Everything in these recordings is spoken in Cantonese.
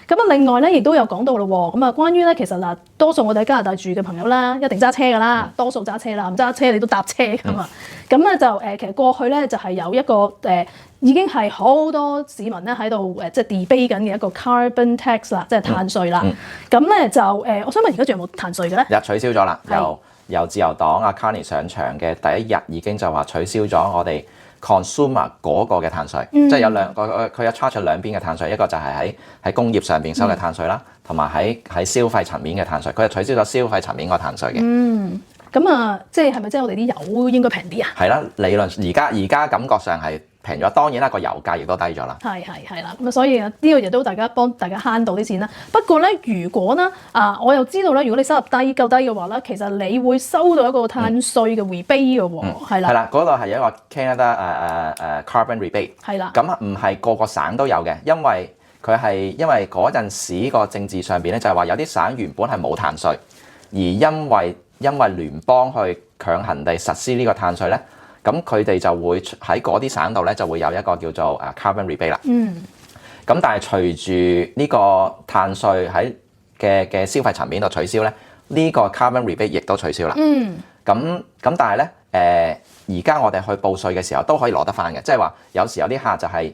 咁啊，另外咧亦都有講到咯喎。咁啊，關於咧其實嗱，多數我哋喺加拿大住嘅朋友啦，一定揸車㗎啦，多數揸車啦，唔揸車你都搭車㗎嘛。咁咧就其實過去咧就係有一個已經係好多市民咧喺度即係 debate 緊嘅一個 carbon tax 啦，即係碳稅啦。咁咧就我想問而家仲有冇碳稅嘅咧？取消咗啦，由自由黨阿 Carney 上場嘅第一日已經就話取消咗我哋 consumer 嗰個嘅碳稅，即係有兩個佢有 charge 兩邊嘅碳稅，一個就係喺工業上邊收嘅碳稅啦，同埋喺消費層面嘅碳稅，佢係取消咗消費層面個碳稅嘅。咁啊，即係咪即係我哋啲油應該平啲啊？係啦，理論而家感覺上係平咗，當然啦個油價亦都低咗啦。係啦，咁啊所以呢個亦都幫大家慳到啲錢啦。不過咧，如果咧我又知道咧，如果你收入夠低嘅話咧，其實你會收到一個碳稅嘅 rebate 嘅喎，係啦。係啦，嗰度係一個 Canada carbon rebate。係啦。咁唔係個個省都有嘅，因為嗰陣時個政治上邊咧就係話有啲省原本係冇碳稅，而因為聯邦去強行地實施呢個碳稅咧，咁佢哋就會喺嗰啲省度咧就會有一個叫做carbon rebate 啦。咁但係隨住呢個碳稅喺嘅消費層面度取消咧，呢個 carbon rebate 亦都取消啦。咁但係咧而家我哋去報稅嘅時候都可以攞得翻嘅，即係話有時有啲客就係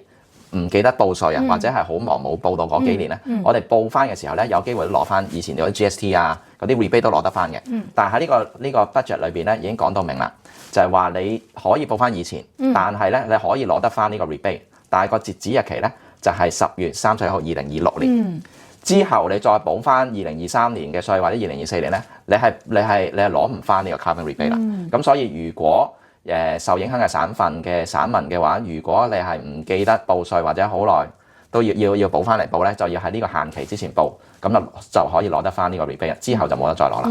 唔記得報稅啊，或者係好忙冇報到嗰幾年咧，我哋報翻嘅時候咧，有機會攞翻以前嗰啲 GST 啊，嗰啲 rebate 都攞得翻嘅。但係喺呢個 budget 裏邊咧已經講到明啦，就係話你可以報翻以前，但係咧你可以攞得翻呢個 rebate，但係個截止日期咧就係10月31號2026年。之後你再補翻2023年嘅稅或者2024年咧，你係攞唔翻呢個 carbon rebate 啦。咁所以如果受影響嘅省份嘅省民嘅話，如果你係唔記得報稅或者好耐都要補翻嚟報咧，就要喺呢個限期之前報，咁就可以攞得翻呢個 rebate，之後就冇得再攞啦。